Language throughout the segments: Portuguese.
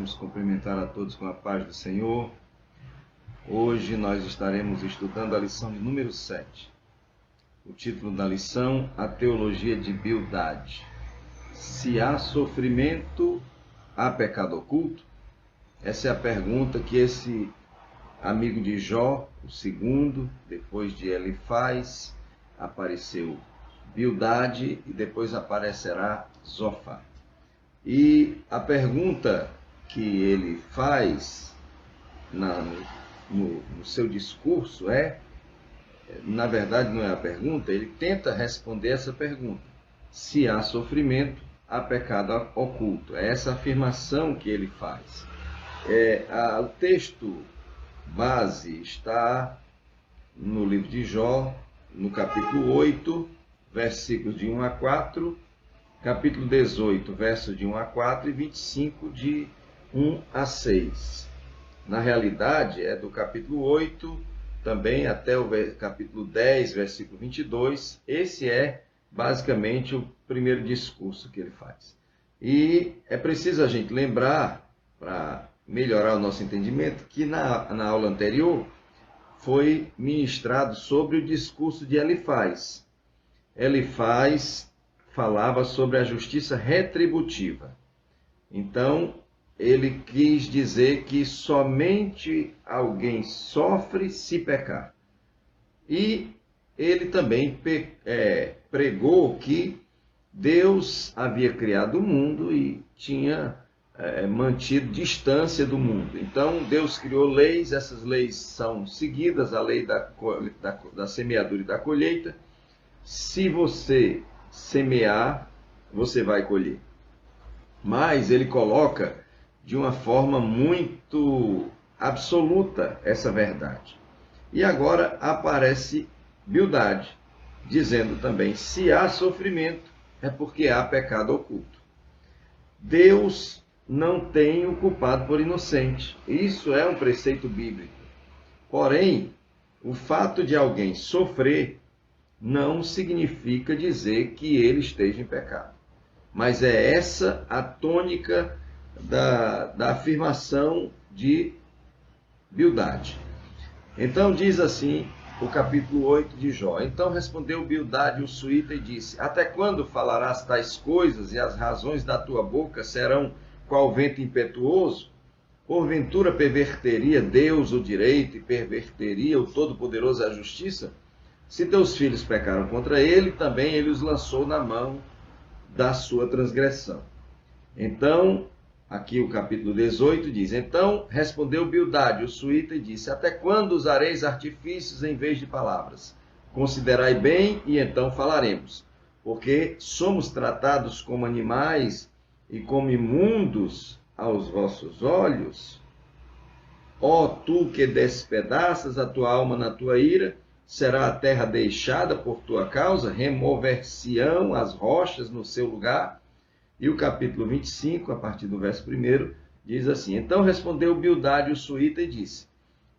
Queremos cumprimentar a todos com a paz do Senhor. Hoje nós estaremos estudando a lição de número 7. O título da lição, a teologia de Bildade. Se há sofrimento, há pecado oculto? Essa é a pergunta que esse amigo de Jó, o segundo, depois de Elifaz, apareceu Bildade e depois aparecerá Zofar. E a pergunta que ele faz no seu discurso na verdade não é a pergunta, ele tenta responder essa pergunta. Se há sofrimento, há pecado oculto. É essa afirmação que ele faz. O texto base está no livro de Jó, no capítulo 8, versículos de 1 a 4, capítulo 18, versos de 1 a 4 e 25, de 1 a 6. Na realidade, é do capítulo 8 também até o capítulo 10, versículo 22. Esse é basicamente o primeiro discurso que ele faz. E é preciso a gente lembrar, para melhorar o nosso entendimento, que na aula anterior foi ministrado sobre o discurso de Elifaz. Elifaz falava sobre a justiça retributiva. Então, ele quis dizer que somente alguém sofre se pecar. E ele também pregou que Deus havia criado o mundo e tinha mantido distância do mundo. Então, Deus criou leis, essas leis são seguidas, a lei da semeadura e da colheita. Se você semear, você vai colher. Mas ele coloca de uma forma muito absoluta essa verdade. E agora aparece Bildade, dizendo também, se há sofrimento, é porque há pecado oculto. Deus não tem o culpado por inocente. Isso é um preceito bíblico. Porém, o fato de alguém sofrer não significa dizer que ele esteja em pecado. Mas é essa a tônica da afirmação de Bildade. Então diz assim o capítulo 8 de Jó. Então respondeu Bildade o suíta e disse, até quando falarás tais coisas e as razões da tua boca serão qual vento impetuoso? Porventura perverteria Deus o direito e perverteria o Todo-Poderoso a justiça? Se teus filhos pecaram contra ele, também ele os lançou na mão da sua transgressão. Então, aqui o capítulo 18 diz, então respondeu Bildade, o suíta, e disse, até quando usareis artifícios em vez de palavras? Considerai bem e então falaremos, porque somos tratados como animais e como imundos aos vossos olhos? Ó tu que despedaças a tua alma na tua ira, será a terra deixada por tua causa? Remover-se-ão as rochas no seu lugar? E o capítulo 25, a partir do verso 1, diz assim, então respondeu Bildade o suíta e disse,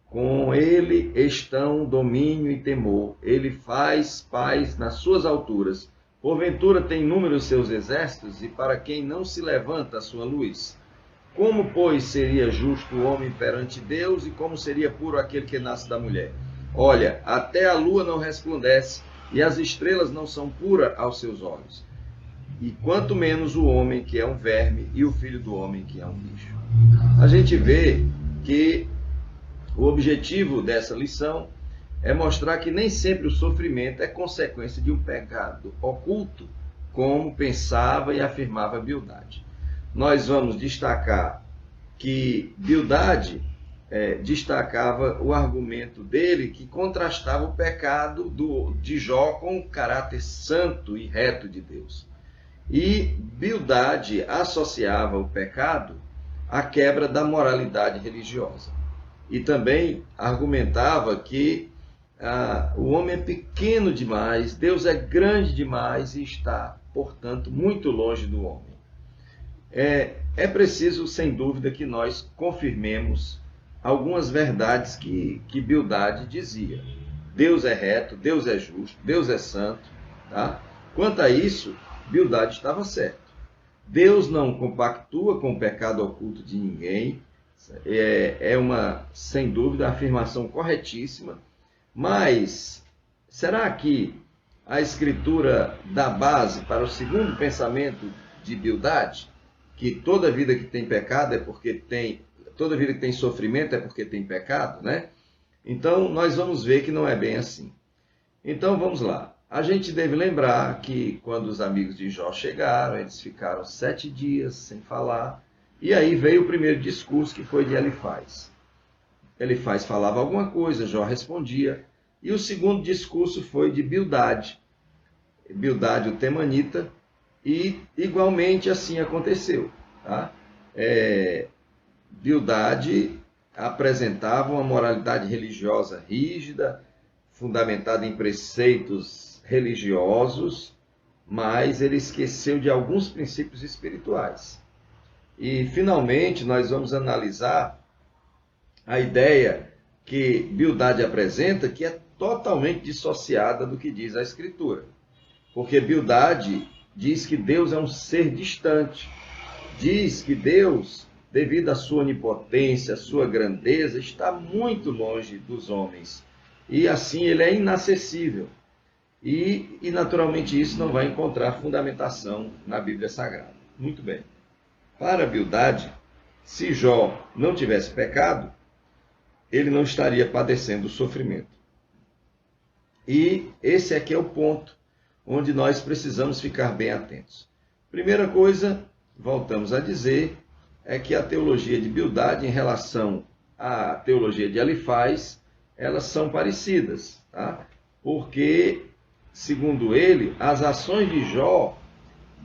com ele estão domínio e temor, ele faz paz nas suas alturas, porventura tem número os seus exércitos, e para quem não se levanta a sua luz? Como, pois, seria justo o homem perante Deus, e como seria puro aquele que nasce da mulher? Olha, até a lua não resplandece, e as estrelas não são puras aos seus olhos. E quanto menos o homem que é um verme, e o filho do homem que é um bicho. A gente vê que o objetivo dessa lição é mostrar que nem sempre o sofrimento é consequência de um pecado oculto, como pensava e afirmava Bildade. Nós vamos destacar que Bildade destacava o argumento dele que contrastava o pecado de Jó com o caráter santo e reto de Deus. E Bildade associava o pecado à quebra da moralidade religiosa. E também argumentava que o homem é pequeno demais, Deus é grande demais e está, portanto, muito longe do homem. É preciso, sem dúvida, que nós confirmemos algumas verdades que Bildade dizia. Deus é reto, Deus é justo, Deus é santo. Tá? Quanto a isso, Bildade estava certo. Deus não compactua com o pecado oculto de ninguém. É uma, sem dúvida, afirmação corretíssima. Mas será que a Escritura dá base para o segundo pensamento de Bildade? Que toda vida que tem pecado é porque tem... Toda vida que tem sofrimento é porque tem pecado, né? Então, nós vamos ver que não é bem assim. Então, vamos lá. A gente deve lembrar que quando os amigos de Jó chegaram, eles ficaram 7 dias sem falar. E aí veio o primeiro discurso, que foi de Elifaz. Elifaz falava alguma coisa, Jó respondia. E o segundo discurso foi de Bildade. Bildade, o temanita. E, igualmente, assim aconteceu. Tá? Bildade apresentava uma moralidade religiosa rígida, fundamentada em preceitos religiosos, mas ele esqueceu de alguns princípios espirituais. E, finalmente, nós vamos analisar a ideia que Bildade apresenta, que é totalmente dissociada do que diz a Escritura. Porque Bildade diz que Deus é um ser distante. Diz que Deus, devido à sua onipotência, à sua grandeza, está muito longe dos homens. E assim ele é inacessível. E naturalmente isso não vai encontrar fundamentação na Bíblia Sagrada. Muito bem. Para Bildade, se Jó não tivesse pecado, ele não estaria padecendo o sofrimento. E esse aqui é o ponto onde nós precisamos ficar bem atentos. Primeira coisa, voltamos a dizer, é que a teologia de Bildade em relação à teologia de Elifaz, elas são parecidas, tá? Porque, segundo ele, as ações de Jó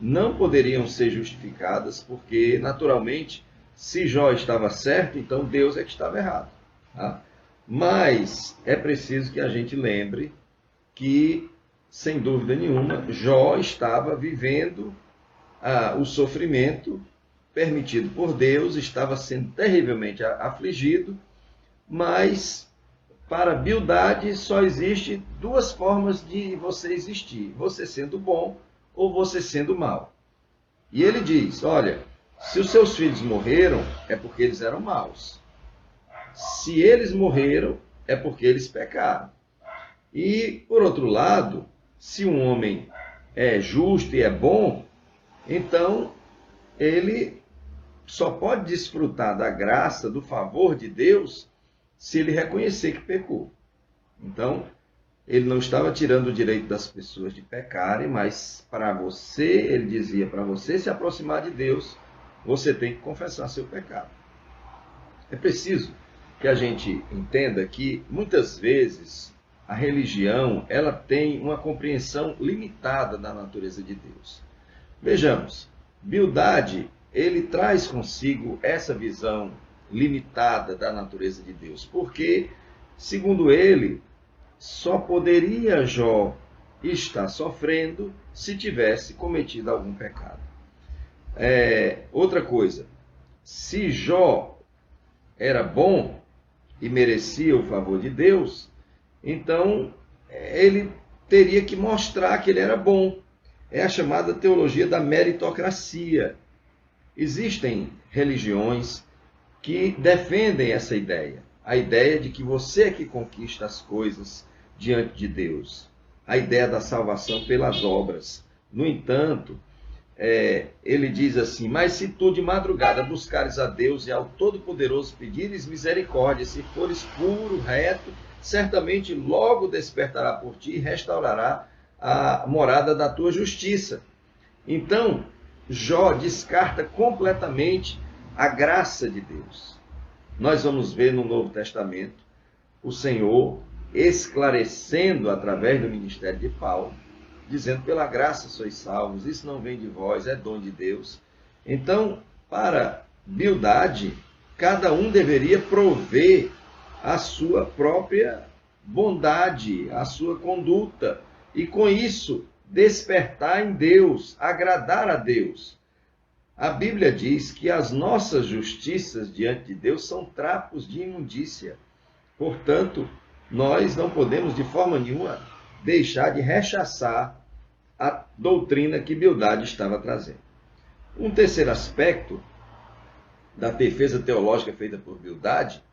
não poderiam ser justificadas, porque, naturalmente, se Jó estava certo, então Deus é que estava errado. Tá? Mas é preciso que a gente lembre que, sem dúvida nenhuma, Jó estava vivendo o sofrimento permitido por Deus, estava sendo terrivelmente afligido, mas para Bildade só existe 2 formas de você existir, você sendo bom ou você sendo mal. E ele diz, olha, se os seus filhos morreram, é porque eles eram maus. Se eles morreram, é porque eles pecaram. E, por outro lado, se um homem é justo e é bom, então ele só pode desfrutar da graça, do favor de Deus, se ele reconhecer que pecou. Então, ele não estava tirando o direito das pessoas de pecarem, mas para você, ele dizia, para você se aproximar de Deus, você tem que confessar seu pecado. É preciso que a gente entenda que, muitas vezes, a religião ela tem uma compreensão limitada da natureza de Deus. Vejamos, Bildade, ele traz consigo essa visão limitada da natureza de Deus, porque, segundo ele, só poderia Jó estar sofrendo se tivesse cometido algum pecado. Outra coisa, se Jó era bom e merecia o favor de Deus, então ele teria que mostrar que ele era bom. É a chamada teologia da meritocracia. Existem religiões que defendem essa ideia. A ideia de que você é que conquista as coisas diante de Deus. A ideia da salvação pelas obras. No entanto, ele diz assim, mas se tu de madrugada buscares a Deus e ao Todo-Poderoso pedires misericórdia, se fores puro, reto, certamente logo despertará por ti e restaurará a morada da tua justiça. Então, Jó descarta completamente a graça de Deus. Nós vamos ver no Novo Testamento o Senhor esclarecendo através do ministério de Paulo, dizendo, pela graça sois salvos, isso não vem de vós, é dom de Deus. Então, para Bildade, cada um deveria prover a sua própria bondade, a sua conduta, e com isso despertar em Deus, agradar a Deus. A Bíblia diz que as nossas justiças diante de Deus são trapos de imundícia. Portanto, nós não podemos de forma nenhuma deixar de rechaçar a doutrina que Bildade estava trazendo. Um terceiro aspecto da defesa teológica feita por Bildade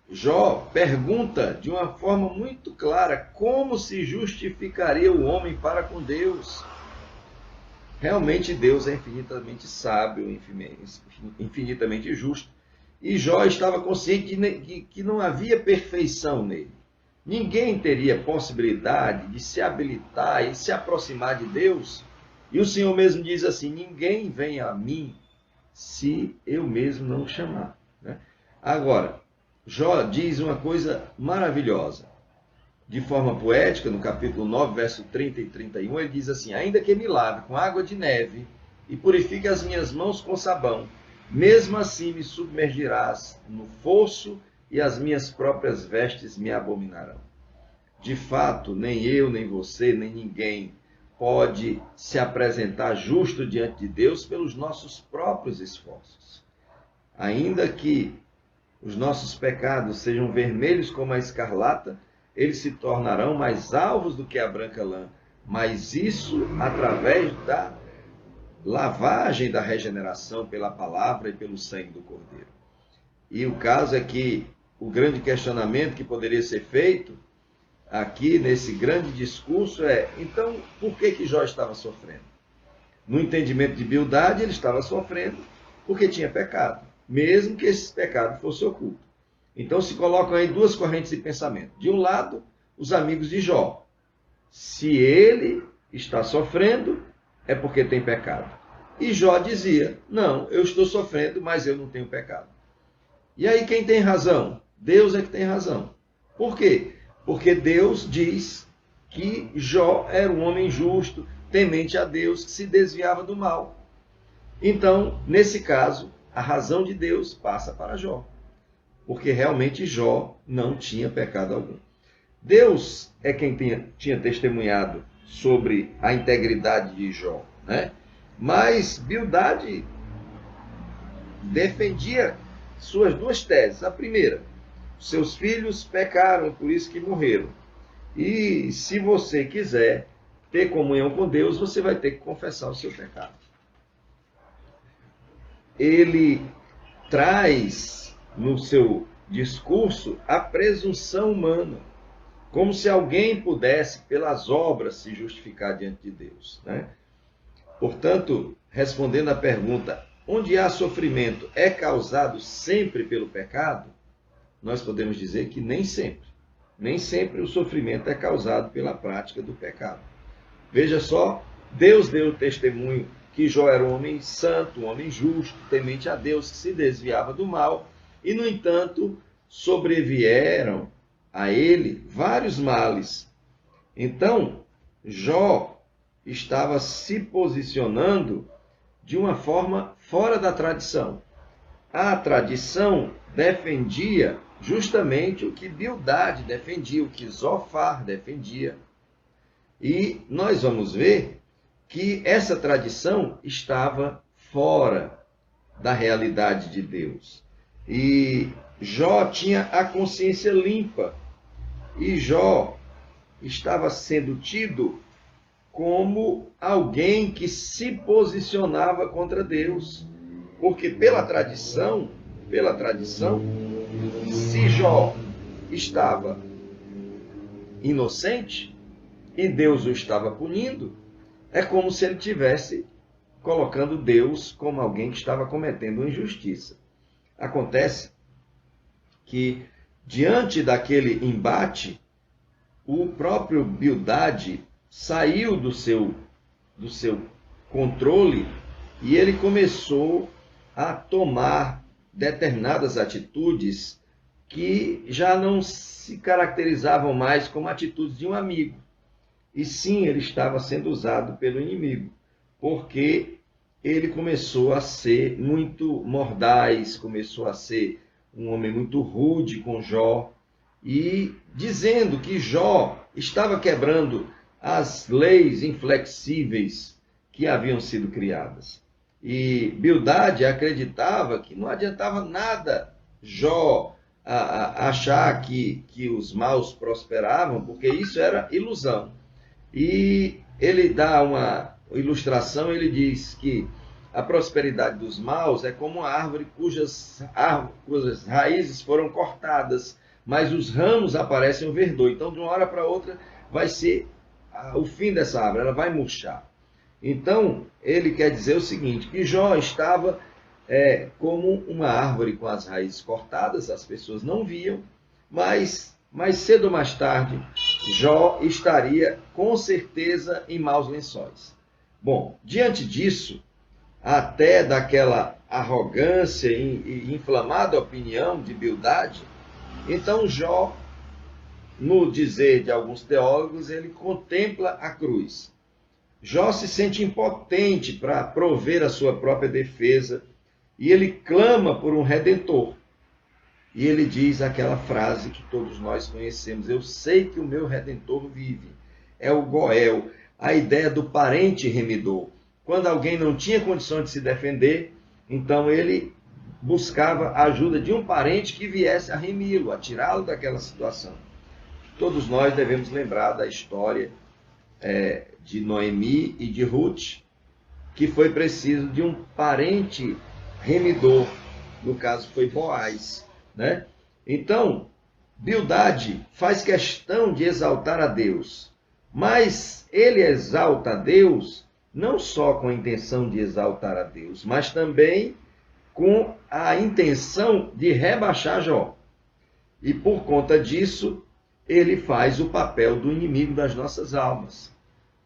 Jó pergunta de uma forma muito clara como se justificaria o homem para com Deus. Realmente Deus é infinitamente sábio, infinitamente justo. E Jó estava consciente de que não havia perfeição nele. Ninguém teria possibilidade de se habilitar e se aproximar de Deus. E o Senhor mesmo diz assim: ninguém vem a mim se eu mesmo não o chamar. Agora, Jó diz uma coisa maravilhosa. De forma poética, no capítulo 9, verso 30 e 31, ele diz assim: ainda que me lave com água de neve e purifique as minhas mãos com sabão, mesmo assim me submergirás no fosso e as minhas próprias vestes me abominarão. De fato, nem eu, nem você, nem ninguém pode se apresentar justo diante de Deus pelos nossos próprios esforços. Ainda que os nossos pecados sejam vermelhos como a escarlata, eles se tornarão mais alvos do que a branca lã. Mas isso através da lavagem da regeneração pela palavra e pelo sangue do Cordeiro. E o caso é que o grande questionamento que poderia ser feito aqui nesse grande discurso é: então, por que Jó estava sofrendo? No entendimento de Bildade, ele estava sofrendo porque tinha pecado, mesmo que esse pecado fosse oculto. Então se colocam aí duas correntes de pensamento. De um lado, os amigos de Jó. Se ele está sofrendo, é porque tem pecado. E Jó dizia: não, eu estou sofrendo, mas eu não tenho pecado. E aí quem tem razão? Deus é que tem razão. Por quê? Porque Deus diz que Jó era um homem justo, temente a Deus, que se desviava do mal. Então, nesse caso, a razão de Deus passa para Jó, porque realmente Jó não tinha pecado algum. Deus é quem tinha testemunhado sobre a integridade de Jó, né? Mas Bildade defendia suas duas teses. A primeira: seus filhos pecaram, por isso que morreram. E se você quiser ter comunhão com Deus, você vai ter que confessar o seu pecado. Ele traz no seu discurso a presunção humana, como se alguém pudesse, pelas obras, se justificar diante de Deus, né? Portanto, respondendo à pergunta: onde há sofrimento é causado sempre pelo pecado? Nós podemos dizer que nem sempre. Nem sempre o sofrimento é causado pela prática do pecado. Veja só, Deus deu testemunho que Jó era um homem santo, um homem justo, temente a Deus, que se desviava do mal, e, no entanto, sobrevieram a ele vários males. Então, Jó estava se posicionando de uma forma fora da tradição. A tradição defendia justamente o que Bildade defendia, o que Zofar defendia. E nós vamos ver que essa tradição estava fora da realidade de Deus. E Jó tinha a consciência limpa. E Jó estava sendo tido como alguém que se posicionava contra Deus. Porque pela tradição, se Jó estava inocente e Deus o estava punindo, é como se ele estivesse colocando Deus como alguém que estava cometendo uma injustiça. Acontece que, diante daquele embate, o próprio Bildade saiu do seu controle e ele começou a tomar determinadas atitudes que já não se caracterizavam mais como atitudes de um amigo. E sim, ele estava sendo usado pelo inimigo, porque ele começou a ser muito mordaz, começou a ser um homem muito rude com Jó, e dizendo que Jó estava quebrando as leis inflexíveis que haviam sido criadas. E Bildade acreditava que não adiantava nada Jó achar que os maus prosperavam, porque isso era ilusão. E ele dá ilustração, ele diz que a prosperidade dos maus é como uma árvore cujas raízes foram cortadas, mas os ramos aparecem o verdor. Então, de uma hora para outra, vai ser o fim dessa árvore, ela vai murchar. Então, ele quer dizer o seguinte, que Jó estava como uma árvore com as raízes cortadas, as pessoas não viam, mas mais cedo ou mais tarde, Jó estaria com certeza em maus lençóis. Bom, diante disso, até daquela arrogância e inflamada opinião de Bildade, então Jó, no dizer de alguns teólogos, ele contempla a cruz. Jó se sente impotente para prover a sua própria defesa e ele clama por um redentor. E ele diz aquela frase que todos nós conhecemos: eu sei que o meu redentor vive. É o Goel, a ideia do parente remidor. Quando alguém não tinha condição de se defender, então ele buscava a ajuda de um parente que viesse a remi-lo, a tirá-lo daquela situação. Todos nós devemos lembrar da história de Noemi e de Ruth, que foi preciso de um parente remidor, no caso foi Boaz, né? Então, Bildade faz questão de exaltar a Deus, mas ele exalta a Deus não só com a intenção de exaltar a Deus, mas também com a intenção de rebaixar Jó. E por conta disso, ele faz o papel do inimigo das nossas almas.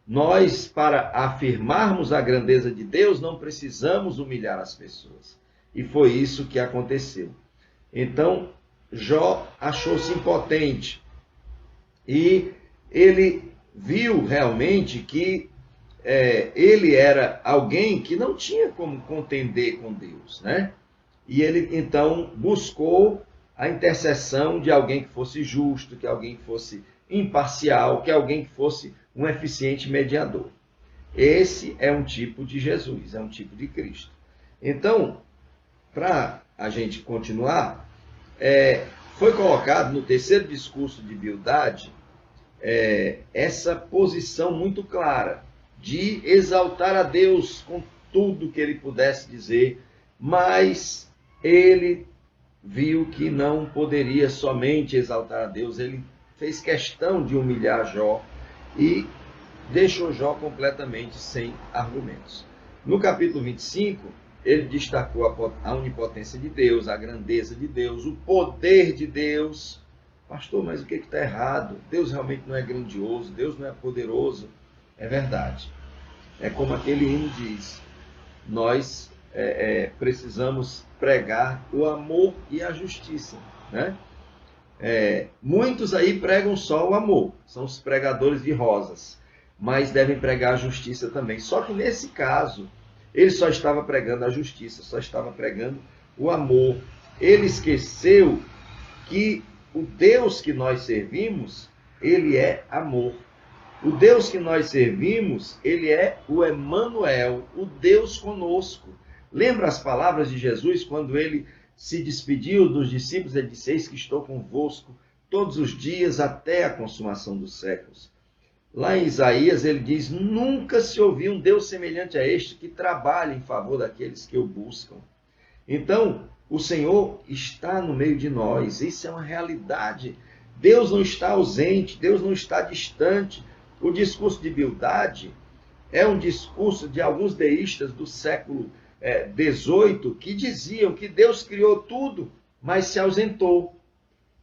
Nós, para afirmarmos a grandeza de Deus, não precisamos humilhar as pessoas. E foi isso que aconteceu. Então, Jó achou-se impotente. E ele viu realmente que ele era alguém que não tinha como contender com Deus, né? E ele, então, buscou a intercessão de alguém que fosse justo, que alguém que fosse imparcial, que alguém que fosse um eficiente mediador. Esse é um tipo de Jesus, é um tipo de Cristo. Então, para a gente continuar, foi colocado no terceiro discurso de Bildade essa posição muito clara de exaltar a Deus com tudo que ele pudesse dizer, mas ele viu que não poderia somente exaltar a Deus, ele fez questão de humilhar Jó e deixou Jó completamente sem argumentos. No capítulo 25, ele destacou a onipotência de Deus, a grandeza de Deus, o poder de Deus. Pastor, mas o que está errado? Deus realmente não é grandioso, Deus não é poderoso. É verdade. É como aquele hino diz, nós precisamos pregar o amor e a justiça, né? Muitos aí pregam só o amor, são os pregadores de rosas, mas devem pregar a justiça também. Só que nesse caso, ele só estava pregando a justiça, só estava pregando o amor. Ele esqueceu que o Deus que nós servimos, ele é amor. O Deus que nós servimos, ele é o Emanuel, o Deus conosco. Lembra as palavras de Jesus quando ele se despediu dos discípulos? Ele disse: eis que estou convosco todos os dias até a consumação dos séculos. Lá em Isaías ele diz: nunca se ouviu um Deus semelhante a este que trabalha em favor daqueles que o buscam. Então, o Senhor está no meio de nós, isso é uma realidade. Deus não está ausente, Deus não está distante. O discurso de Bildade é um discurso de alguns deístas do século XVIII que diziam que Deus criou tudo, mas se ausentou.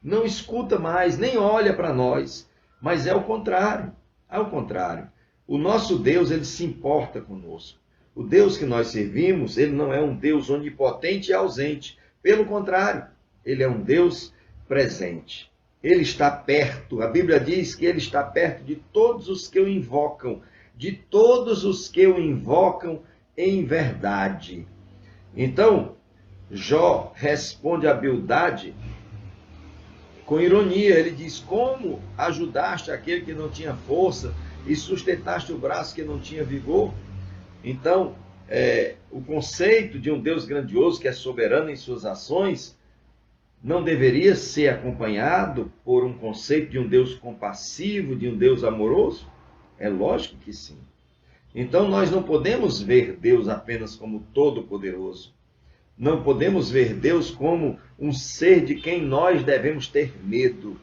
Não escuta mais, nem olha para nós. Mas é o contrário. Ao contrário. O nosso Deus, ele se importa conosco. O Deus que nós servimos, ele não é um Deus onipotente e ausente. Pelo contrário, ele é um Deus presente. Ele está perto. A Bíblia diz que ele está perto de todos os que o invocam. De todos os que o invocam em verdade. Então, Jó responde a Bildade com ironia. Ele diz: como ajudaste aquele que não tinha força e sustentaste o braço que não tinha vigor? Então, o conceito de um Deus grandioso que é soberano em suas ações não deveria ser acompanhado por um conceito de um Deus compassivo, de um Deus amoroso? É lógico que sim. Então nós não podemos ver Deus apenas como todo-poderoso. Não podemos ver Deus como um ser de quem nós devemos ter medo,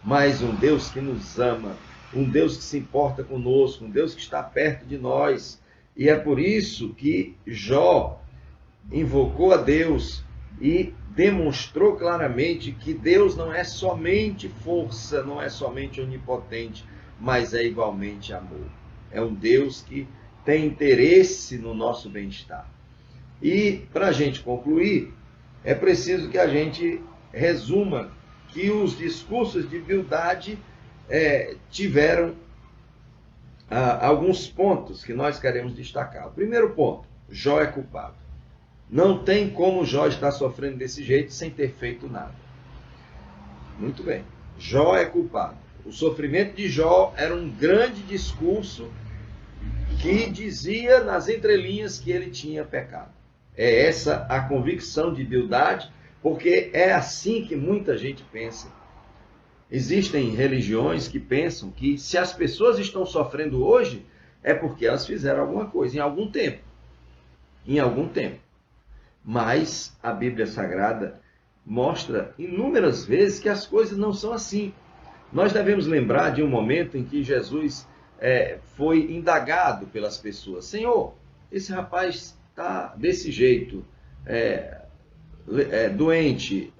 mas um Deus que nos ama, um Deus que se importa conosco, um Deus que está perto de nós. E é por isso que Jó invocou a Deus e demonstrou claramente que Deus não é somente força, não é somente onipotente, mas é igualmente amor. É um Deus que tem interesse no nosso bem-estar. E, para a gente concluir, é preciso que a gente resuma que os discursos de Bildade tiveram alguns pontos que nós queremos destacar. O primeiro ponto, Jó é culpado. Não tem como Jó estar sofrendo desse jeito sem ter feito nada. Muito bem, Jó é culpado. O sofrimento de Jó era um grande discurso que dizia nas entrelinhas que ele tinha pecado. É essa a convicção de Bildade, porque é assim que muita gente pensa. Existem religiões que pensam que se as pessoas estão sofrendo hoje, é porque elas fizeram alguma coisa em algum tempo. Em algum tempo. Mas a Bíblia Sagrada mostra inúmeras vezes que as coisas não são assim. Nós devemos lembrar de um momento em que Jesus foi indagado pelas pessoas. Senhor, esse rapaz está desse jeito, doente,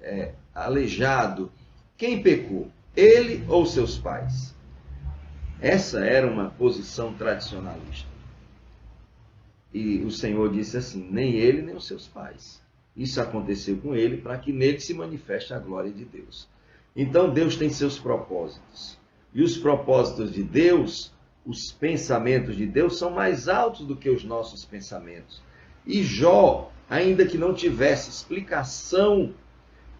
aleijado. Quem pecou? Ele ou seus pais? Essa era uma posição tradicionalista. E o Senhor disse assim, nem ele nem os seus pais. Isso aconteceu com ele para que nele se manifeste a glória de Deus. Então Deus tem seus propósitos. E os propósitos de Deus, os pensamentos de Deus são mais altos do que os nossos pensamentos. E Jó, ainda que não tivesse explicação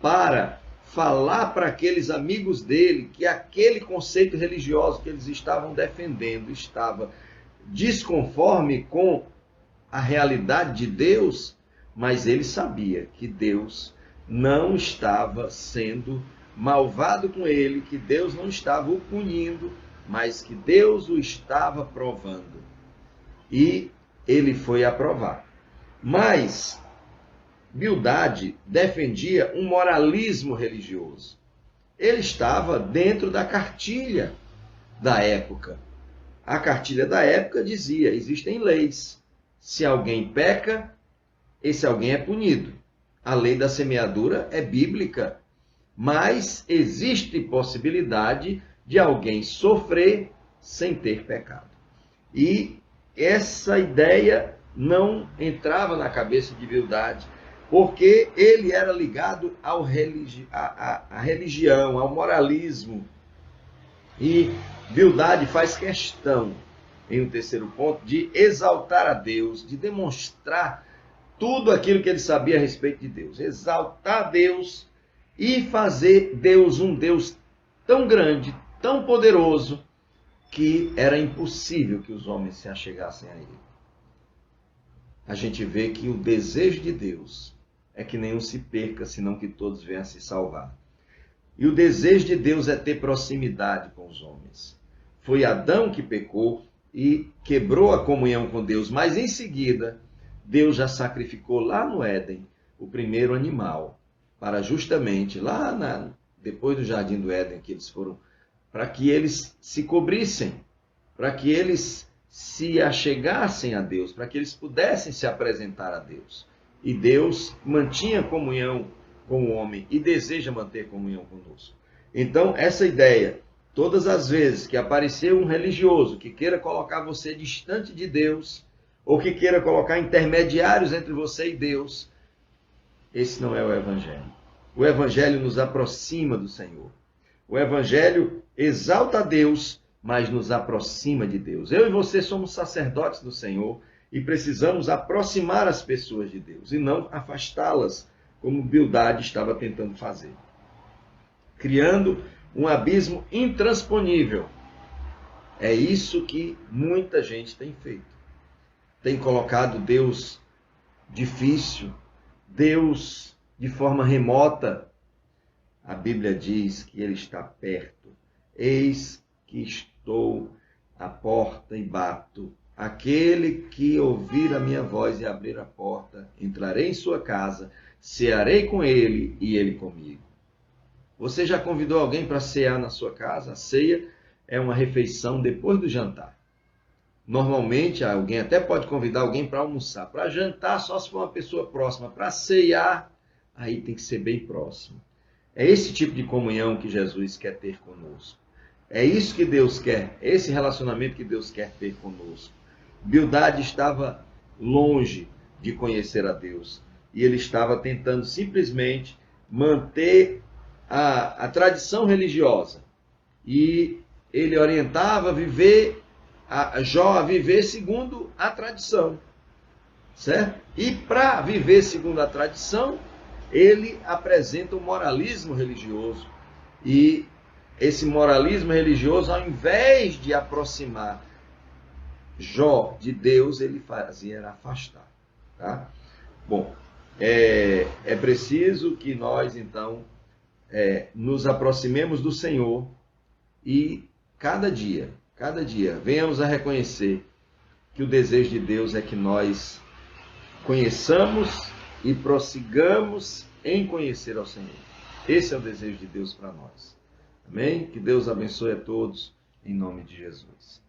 para falar para aqueles amigos dele que aquele conceito religioso que eles estavam defendendo estava desconforme com a realidade de Deus, mas ele sabia que Deus não estava sendo malvado com ele, que Deus não estava o punindo, mas que Deus o estava provando. E ele foi aprovar. Mas Bildade defendia um moralismo religioso. Ele estava dentro da cartilha da época. A cartilha da época dizia, existem leis. Se alguém peca, esse alguém é punido. A lei da semeadura é bíblica, mas existe possibilidade de alguém sofrer sem ter pecado. E essa ideia não entrava na cabeça de Bildade, porque ele era ligado à religião, ao moralismo. E Bildade faz questão, em um terceiro ponto, de exaltar a Deus, de demonstrar tudo aquilo que ele sabia a respeito de Deus. Exaltar Deus e fazer Deus um Deus tão grande, tão poderoso, que era impossível que os homens se achegassem a ele. A gente vê que o desejo de Deus é que nenhum se perca, senão que todos venham a se salvar. E o desejo de Deus é ter proximidade com os homens. Foi Adão que pecou e quebrou a comunhão com Deus, mas em seguida, Deus já sacrificou lá no Éden o primeiro animal, para justamente, depois do Jardim do Éden, que eles foram, para que eles se cobrissem, para que eles se achegassem a Deus, para que eles pudessem se apresentar a Deus. E Deus mantinha comunhão com o homem e deseja manter comunhão conosco. Então, essa ideia, todas as vezes que aparecer um religioso que queira colocar você distante de Deus, ou que queira colocar intermediários entre você e Deus, esse não é o Evangelho. O Evangelho nos aproxima do Senhor. O Evangelho exalta a Deus, mas nos aproxima de Deus. Eu e você somos sacerdotes do Senhor e precisamos aproximar as pessoas de Deus e não afastá-las, como Bildade estava tentando fazer, criando um abismo intransponível. É isso que muita gente tem feito. Tem colocado Deus difícil, Deus de forma remota. A Bíblia diz que ele está perto. Eis que estou à porta e bato. aquele que ouvir a minha voz e abrir a porta, entrarei em sua casa, cearei com ele e ele comigo. Você já convidou alguém para cear na sua casa? A ceia é uma refeição depois do jantar. Normalmente, alguém até pode convidar alguém para almoçar. Para jantar, só se for uma pessoa próxima. Para ceiar, aí tem que ser bem próximo. É esse tipo de comunhão que Jesus quer ter conosco. É isso que Deus quer, esse relacionamento que Deus quer ter conosco. Bildade estava longe de conhecer a Deus. E ele estava tentando simplesmente manter a tradição religiosa. E ele orientava a Jó a viver segundo a tradição, certo? E para viver segundo a tradição, ele apresenta o moralismo religioso. E esse moralismo religioso, ao invés de aproximar Jó de Deus, ele fazia era afastar. Tá? Bom, é preciso que nós, então, nos aproximemos do Senhor e cada dia, venhamos a reconhecer que o desejo de Deus é que nós conheçamos e prossigamos em conhecer ao Senhor. Esse é o desejo de Deus para nós. Amém? Que Deus abençoe a todos, em nome de Jesus.